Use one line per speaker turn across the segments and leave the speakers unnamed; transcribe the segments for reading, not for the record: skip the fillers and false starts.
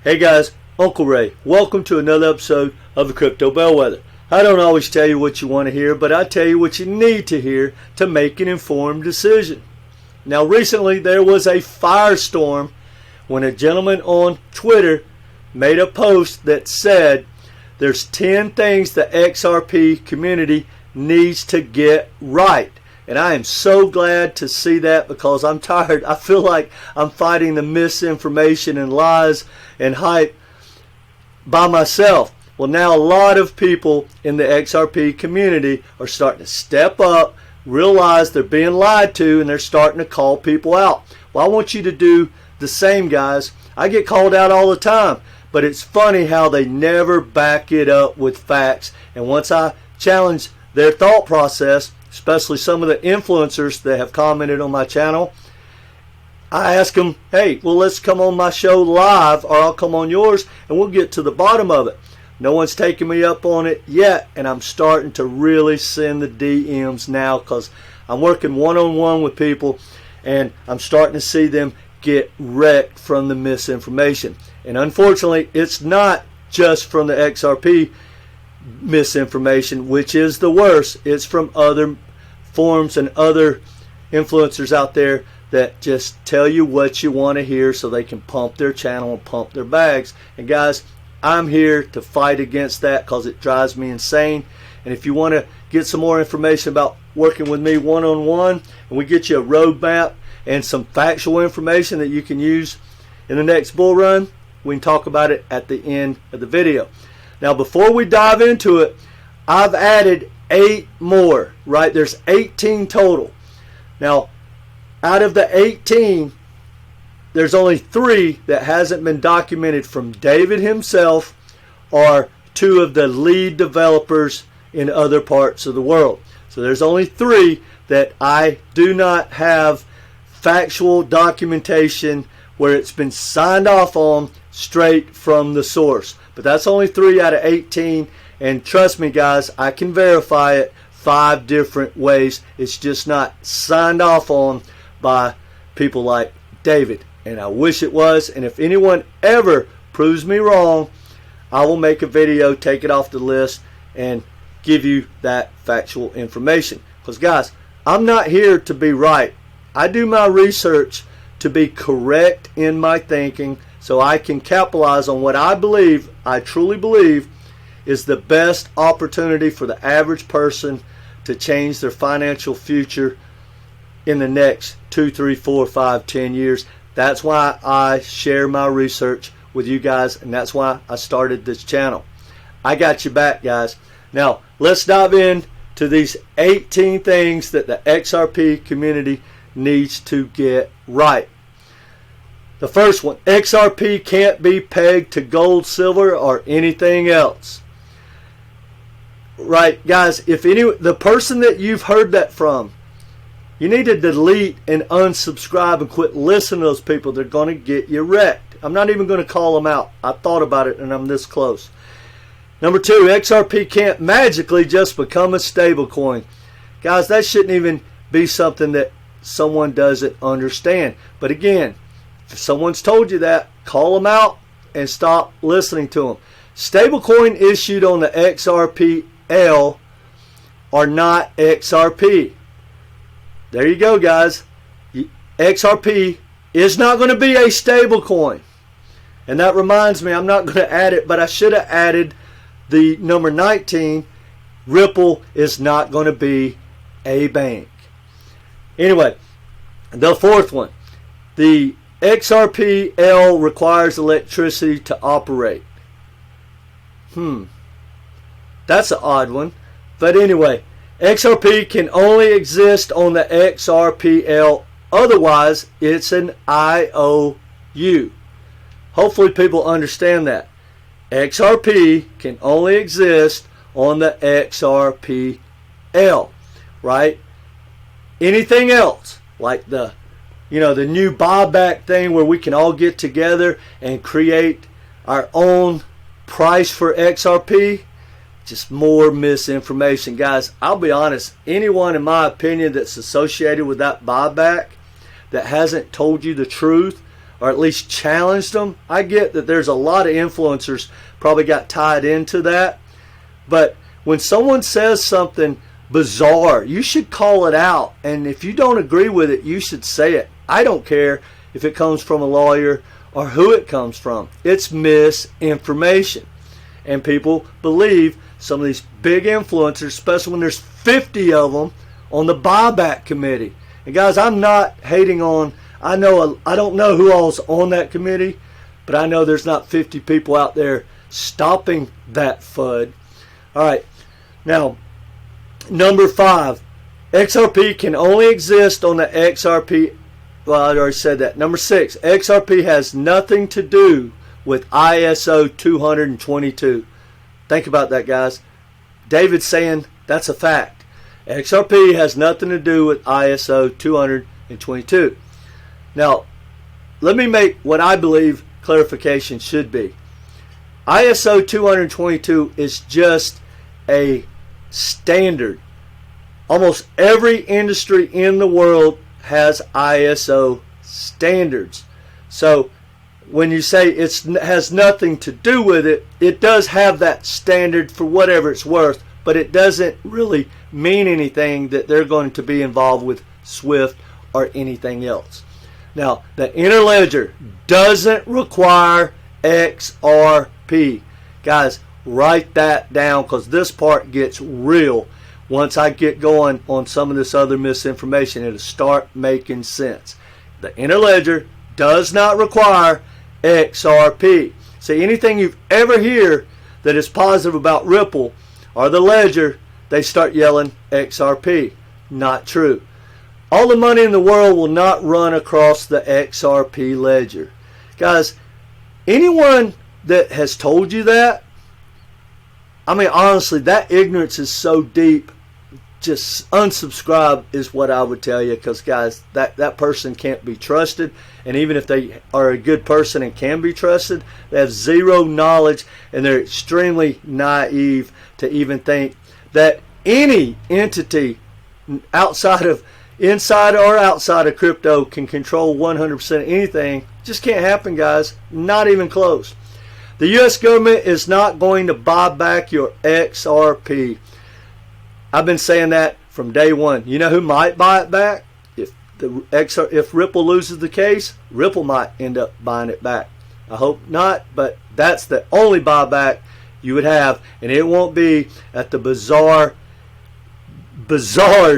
Hey guys, Uncle Ray. Welcome to another episode of the Crypto Bellwether. I don't always tell you what you want to hear, but I tell you what you need to hear to make an informed decision. Now recently there was a firestorm when a gentleman on Twitter made a post that said there's 10 things the XRP community needs to get right. And I am so glad to see that, because I'm tired. I feel like I'm fighting the misinformation and lies and hype by myself. Well, now a lot of people in the XRP community are starting to step up, realize they're being lied to, and they're starting to call people out. Well, I want you to do the same, guys. I get called out all the time, but it's funny how they never back it up with facts. And once I challenge their thought process, especially some of the influencers that have commented on my channel, I ask them, hey, well, let's come on my show live, or I'll come on yours and we'll get to the bottom of it. No one's taken me up on it yet, and I'm starting to really send the DMs now, because I'm working one-on-one with people and I'm starting to see them get wrecked from the misinformation. And unfortunately, it's not just from the XRP misinformation, which is the worst. It's from other forums and other influencers out there that just tell you what you want to hear so they can pump their channel and pump their bags. And guys, I'm here to fight against that, because it drives me insane. And if you want to get some more information about working with me one-on-one, and we get you a roadmap and some factual information that you can use in the next bull run, we can talk about it at the end of the video. Now, before we dive into it, I've added 8 more, right? There's 18 total. Now, out of the 18, there's only 3 that hasn't been documented from David himself or 2 of the lead developers in other parts of the world. So there's only 3 that I do not have factual documentation where it's been signed off on straight from the source. But that's only 3 out of 18, and trust me guys, I can verify it 5 different ways. It's just not signed off on by people like David, and I wish it was. And if anyone ever proves me wrong, I will make a video, take it off the list, and give you that factual information. Because guys, I'm not here to be right. I do my research to be correct in my thinking, so I can capitalize on what I believe, I truly believe, is the best opportunity for the average person to change their financial future in the next 2, 3, 4, 5, 10 years. That's why I share my research with you guys, and that's why I started this channel. I got you back, guys. Now, let's dive into these 18 things that the XRP community needs to get right. The first one, XRP can't be pegged to gold, silver, or anything else. Right, guys, if the person that you've heard that from, you need to delete and unsubscribe and quit listening to those people. They're going to get you wrecked. I'm not even going to call them out. I thought about it and I'm this close. Number 2, XRP can't magically just become a stable coin. Guys, that shouldn't even be something that someone doesn't understand. But again, if someone's told you that, call them out and stop listening to them. Stablecoin issued on the XRPL are not XRP. There you go, guys. XRP is not going to be a stablecoin. And that reminds me, I'm not going to add it, but I should have added the number 19. Ripple is not going to be a bank. Anyway, the 4th one. The XRPL requires electricity to operate. That's an odd one. But anyway, XRP can only exist on the XRPL. Otherwise, it's an IOU. Hopefully people understand that. XRP can only exist on the XRPL, right? Anything else, like the new buyback thing where we can all get together and create our own price for XRP, just more misinformation. Guys, I'll be honest, anyone in my opinion that's associated with that buyback that hasn't told you the truth or at least challenged them. I get that there's a lot of influencers probably got tied into that. But when someone says something bizarre, you should call it out. And if you don't agree with it, you should say it. I don't care if it comes from a lawyer or who it comes from. It's misinformation. And people believe some of these big influencers, especially when there's 50 of them on the buyback committee. And guys, I'm not hating on, I don't know who all's on that committee, but I know there's not 50 people out there stopping that FUD. All right, now, number 5, XRP can only exist on the XRP. Well, I already said that. Number 6, XRP has nothing to do with ISO 222. Think about that, guys. David's saying that's a fact. XRP has nothing to do with ISO 222. Now, let me make what I believe clarification should be. ISO 222 is just a standard. Almost every industry in the world has ISO standards. So when you say it has nothing to do with it, it does have that standard for whatever it's worth, but it doesn't really mean anything that they're going to be involved with SWIFT or anything else. Now, the interledger doesn't require XRP. Guys, write that down, because this part gets real. Once I get going on some of this other misinformation, it'll start making sense. The interledger does not require XRP. See, anything you've ever hear that is positive about Ripple or the ledger, they start yelling XRP. Not true. All the money in the world will not run across the XRP ledger. Guys, anyone that has told you that, I mean, honestly, that ignorance is so deep. Just unsubscribe is what I would tell you, because guys, that person can't be trusted. And even if they are a good person and can be trusted, they have zero knowledge, and they're extremely naive to even think that any entity inside or outside of crypto can control 100% anything. Just can't happen, guys. Not even close. The U.S. government is not going to buy back your XRP. I've been saying that from day one. You know who might buy it back? If Ripple loses the case, Ripple might end up buying it back. I hope not, but that's the only buyback you would have, and it won't be at the bizarre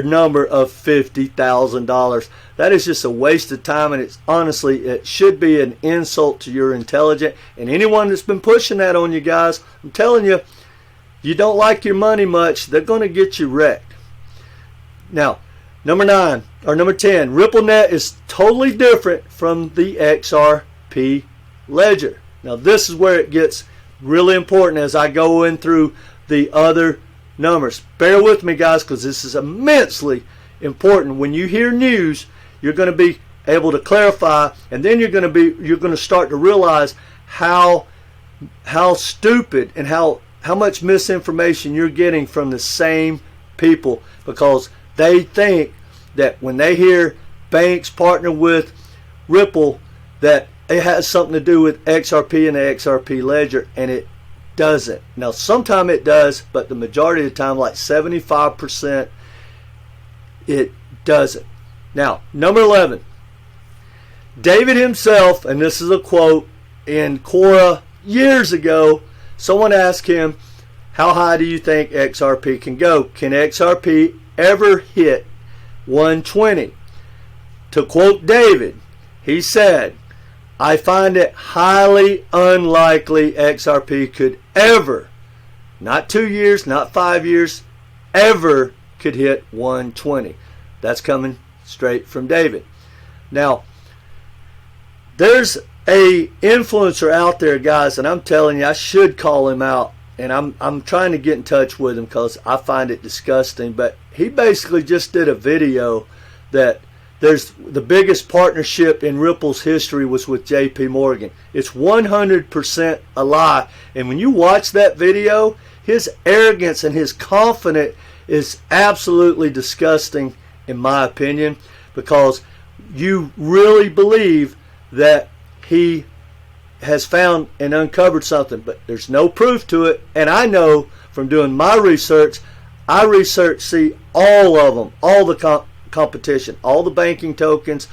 number of $50,000. That is just a waste of time, and it's honestly, it should be an insult to your intelligence. And anyone that's been pushing that on you guys, I'm telling you, you don't like your money much, they're going to get you wrecked. Now, number 10, RippleNet is totally different from the XRP ledger. Now, this is where it gets really important as I go in through the other numbers. Bear with me, guys, because this is immensely important. When you hear news, you're going to be able to clarify, and then you're going to start to realize how stupid and how much misinformation you're getting from the same people, because they think that when they hear banks partner with Ripple, that it has something to do with XRP and the XRP ledger, and it doesn't. Now, sometimes it does, but the majority of the time, like 75%, it doesn't. Now, number 11, David himself, and this is a quote in Quora years ago, someone asked him, how high do you think XRP can go? Can XRP ever hit 120? To quote David, he said, I find it highly unlikely XRP could ever, not 2 years, not 5 years, ever could hit 120. That's coming straight from David. Now, there's a influencer out there, guys, and I'm telling you, I should call him out, and I'm trying to get in touch with him because I find it disgusting, but he basically just did a video that there's the biggest partnership in Ripple's history was with JP Morgan. It's 100% a lie. And when you watch that video, his arrogance and his confidence is absolutely disgusting, in my opinion, because you really believe that he has found and uncovered something, but there's no proof to it. And I know from doing my research, see all of them, all the competition, all the banking tokens,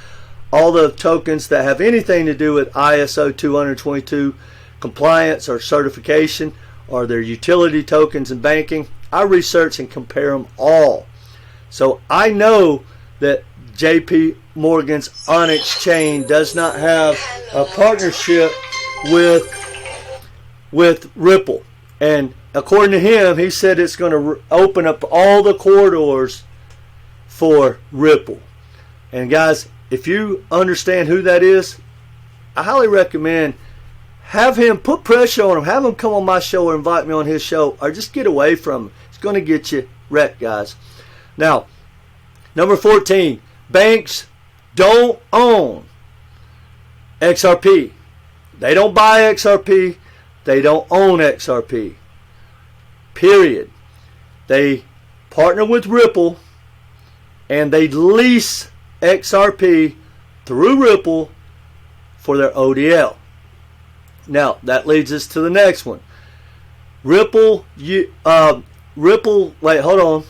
all the tokens that have anything to do with ISO 222 compliance or certification, or their utility tokens in banking. I research and compare them all. So I know that JP Morgan's Onyx chain does not have a partnership with Ripple. And according to him, he said it's going to open up all the corridors for Ripple. And guys, if you understand who that is, I highly recommend have him, put pressure on him, have him come on my show or invite me on his show, or just get away from him. It's going to get you wrecked, guys. Now, number 14, banks don't own XRP. They don't buy XRP. They don't own XRP. Period. They partner with Ripple and they lease XRP through Ripple for their ODL. Now, that leads us to the next one. Ripple, wait, hold on.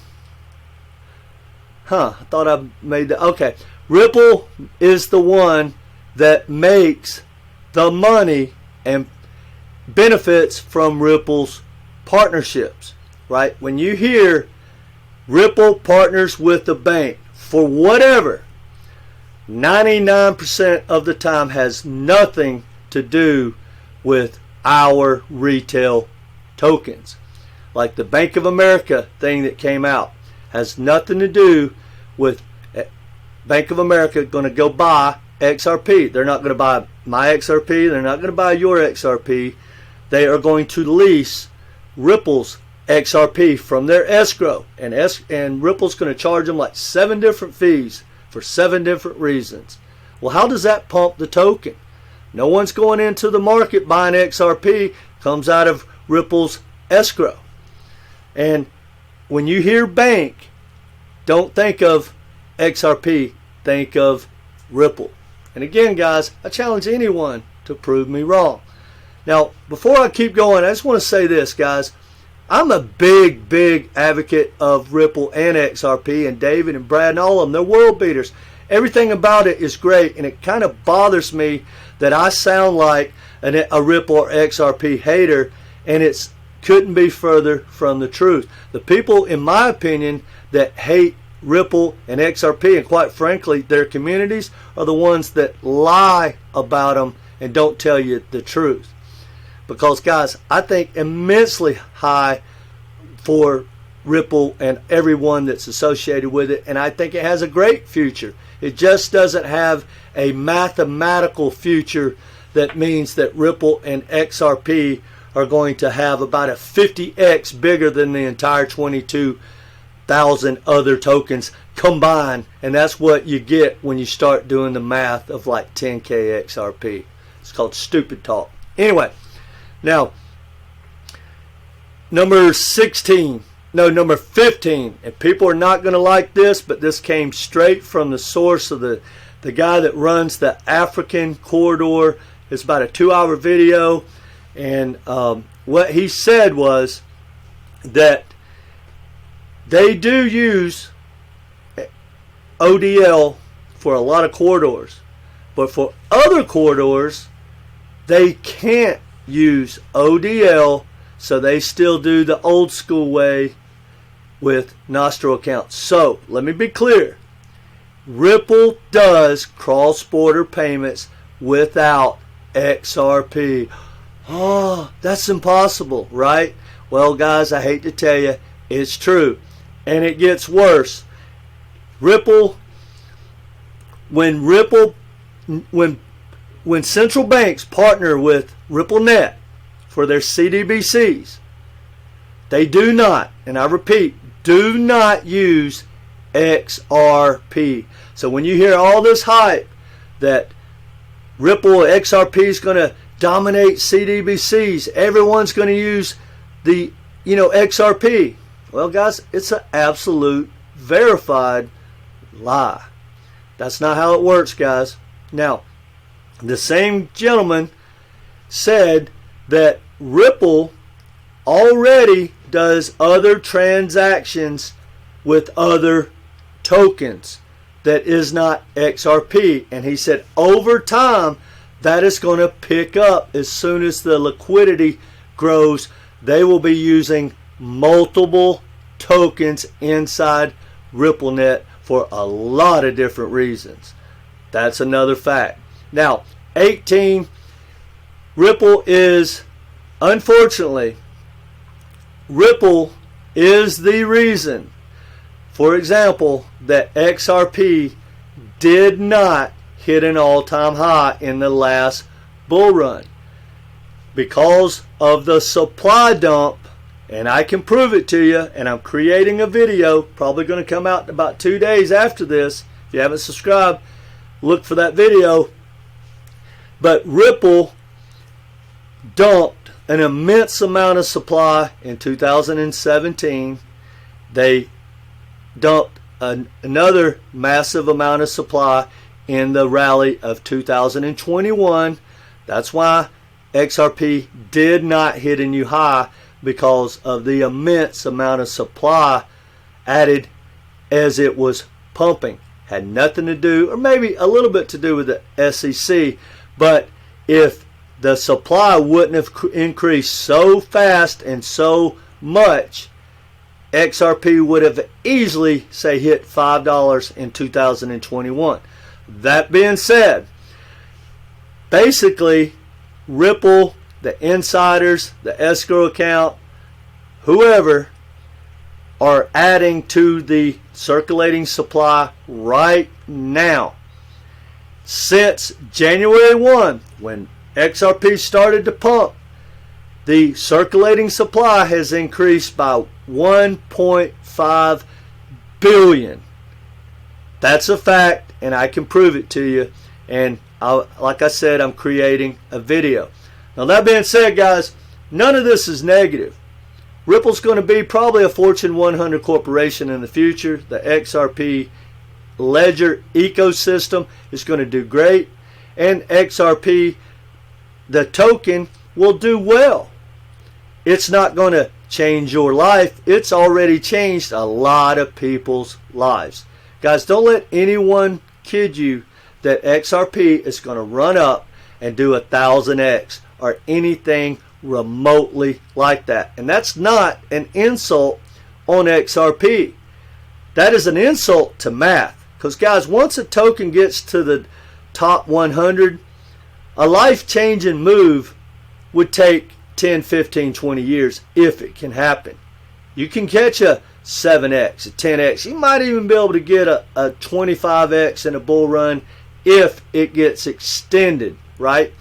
I thought I made that. Okay. Ripple is the one that makes the money and benefits from Ripple's partnerships, right? When you hear Ripple partners with the bank for whatever, 99% of the time has nothing to do with our retail tokens. Like the Bank of America thing that came out has nothing to do with Bank of America going to go buy XRP. They're not going to buy my XRP. They're not going to buy your XRP. They are going to lease Ripple's XRP from their escrow. And Ripple's going to charge them like 7 different fees for 7 different reasons. Well, how does that pump the token? No one's going into the market buying XRP. Comes out of Ripple's escrow. And when you hear bank, don't think of XRP. Think of Ripple. And again, guys, I challenge anyone to prove me wrong. Now, before I keep going, I just want to say this, guys. I'm a big advocate of Ripple and XRP, and David and Brad and all of them. They're world beaters. Everything about it is great, and it kind of bothers me that I sound like a Ripple or XRP hater, and it couldn't be further from the truth. The people, in my opinion, that hate Ripple and XRP, and quite frankly, their communities, are the ones that lie about them and don't tell you the truth. Because, guys, I think immensely high for Ripple and everyone that's associated with it, and I think it has a great future. It just doesn't have a mathematical future that means that Ripple and XRP are going to have about a 50x bigger than the entire 22,000 other tokens combined. And that's what you get when you start doing the math of like 10K XRP. It's called stupid talk. Anyway, now, number 15, and people are not going to like this, but this came straight from the source of the guy that runs the African corridor. It's about a 2-hour video, and what he said was that they do use ODL for a lot of corridors, but for other corridors they can't use ODL, so they still do the old school way with Nostro accounts. So let me be clear. Ripple does cross-border payments without XRP. Oh, that's impossible, right? Well, guys, I hate to tell you, it's true. And it gets worse. Ripple, when central banks partner with RippleNet for their CBDCs, they do not, and I repeat, do not use XRP. So when you hear all this hype that Ripple XRP is going to dominate CBDCs, everyone's going to use the XRP. Well, guys, it's an absolute verified lie. That's not how it works, guys. Now, the same gentleman said that Ripple already does other transactions with other tokens that is not XRP. And he said over time that is going to pick up. As soon as the liquidity grows, they will be using multiple tokens inside RippleNet for a lot of different reasons. That's another fact. Now, 18, Ripple is, unfortunately, Ripple is the reason, for example, that XRP did not hit an all-time high in the last bull run. Because of the supply dump, and I can prove it to you, and I'm creating a video, probably going to come out in about 2 days after this. If you haven't subscribed, look for that video. But Ripple dumped an immense amount of supply in 2017. They dumped another massive amount of supply in the rally of 2021. That's why XRP did not hit a new high, because of the immense amount of supply added as it was pumping. Had nothing to do, or maybe a little bit to do with the SEC, but if the supply wouldn't have increased so fast and so much, XRP would have easily, say, hit $5 in 2021. That being said, basically Ripple, the insiders, the escrow account, whoever, are adding to the circulating supply right now. Since January 1, when XRP started to pump, the circulating supply has increased by 1.5 billion. That's a fact, and I can prove it to you. And like I said, I'm creating a video. Now, that being said, guys, none of this is negative. Ripple's going to be probably a Fortune 100 corporation in the future. The XRP ledger ecosystem is going to do great. And XRP, the token, will do well. It's not going to change your life. It's already changed a lot of people's lives. Guys, don't let anyone kid you that XRP is going to run up and do 1,000x or anything remotely like that. And that's not an insult on XRP. That is an insult to math. Because, guys, once a token gets to the top 100, a life-changing move would take 10, 15, 20 years if it can happen. You can catch a 7x, a 10x. You might even be able to get a 25x in a bull run if it gets extended, right?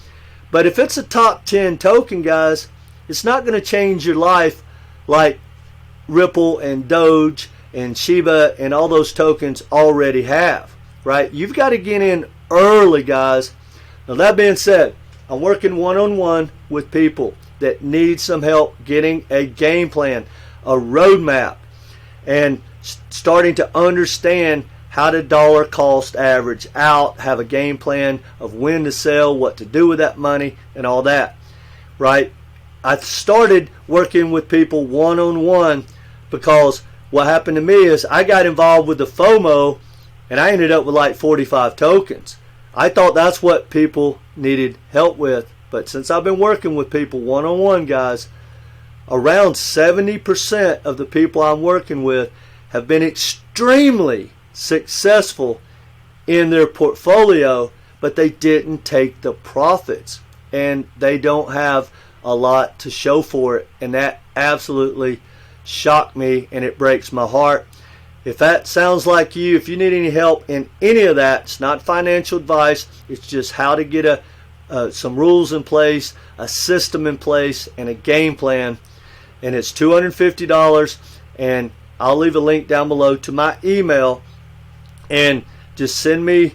But if it's a top 10 token, guys, it's not going to change your life like Ripple and Doge and Shiba and all those tokens already have, right? You've got to get in early, guys. Now, that being said, I'm working one-on-one with people that need some help getting a game plan, a roadmap, and starting to understand how to dollar cost average out, have a game plan of when to sell, what to do with that money, and all that, right? I started working with people one-on-one because what happened to me is I got involved with the FOMO and I ended up with like 45 tokens. I thought that's what people needed help with, but since I've been working with people one-on-one, guys, around 70% of the people I'm working with have been extremely successful in their portfolio, but they didn't take the profits and they don't have a lot to show for it, and that absolutely shocked me and it breaks my heart. If that sounds like you, if you need any help in any of that, it's not financial advice, it's just how to get some rules in place, a system in place, and a game plan, and it's $250, and I'll leave a link down below to my email, and just send me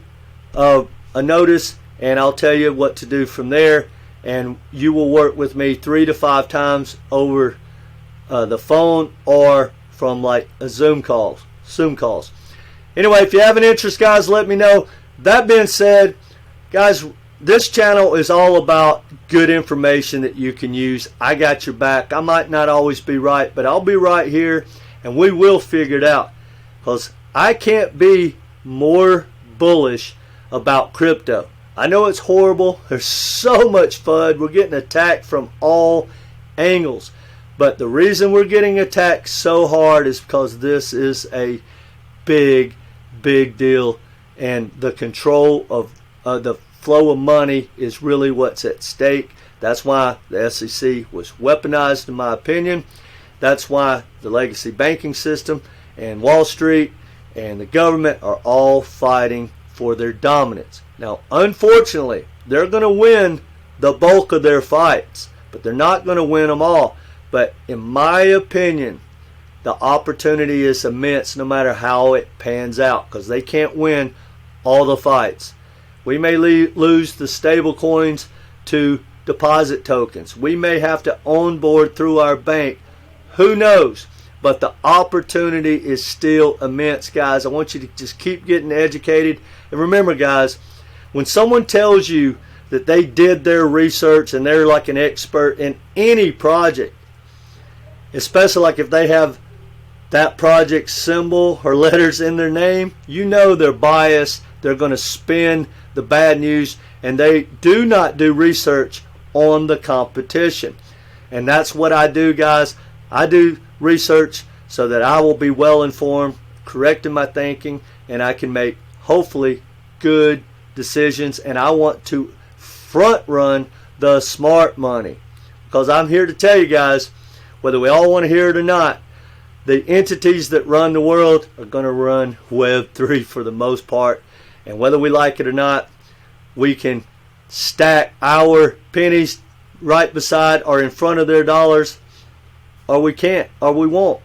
a notice and I'll tell you what to do from there, and you will work with me 3 to 5 times over the phone or from like a Zoom calls. Anyway, if you have an interest, guys, let me know. That being said, guys, this channel is all about good information that you can use. I got your back. I might not always be right, but I'll be right here, and we will figure it out. Because I can't be more bullish about crypto. I know it's horrible. There's so much FUD. We're getting attacked from all angles. But the reason we're getting attacked so hard is because this is a big, big deal. And the control of the flow of money is really what's at stake. That's why the SEC was weaponized, in my opinion. That's why the legacy banking system and Wall Street and the government are all fighting for their dominance. Now, unfortunately, they're going to win the bulk of their fights, but they're not going to win them all. But in my opinion, the opportunity is immense no matter how it pans out, because they can't win all the fights. We may lose the stable coins to deposit tokens. We may have to onboard through our bank. Who knows? But the opportunity is still immense, guys. I want you to just keep getting educated. And remember, guys, when someone tells you that they did their research and they're like an expert in any project, especially like if they have that project symbol or letters in their name, you know they're biased. They're going to spin the bad news, and they do not do research on the competition. And that's what I do, guys. I do research so that I will be well informed, correct in my thinking, and I can make hopefully good decisions. And I want to front run the smart money, because I'm here to tell you guys, whether we all want to hear it or not, the entities that run the world are going to run Web3 for the most part. And whether we like it or not, we can stack our pennies right beside or in front of their dollars, or we can't, or we won't.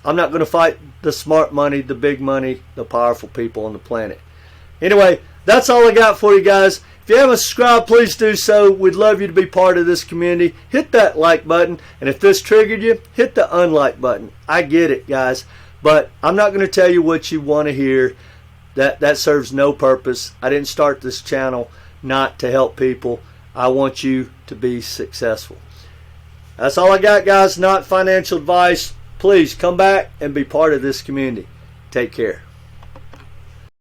I'm not going to fight the smart money, the big money, the powerful people on the planet. Anyway, that's all I got for you guys. If you haven't subscribed, please do so. We'd love you to be part of this community. Hit that like button. And if this triggered you, hit the unlike button. I get it, guys. But I'm not going to tell you what you want to hear. That serves no purpose. I didn't start this channel not to help people. I want you to be successful. That's all I got, guys. Not financial advice. Please come back and be part of this community. Take care.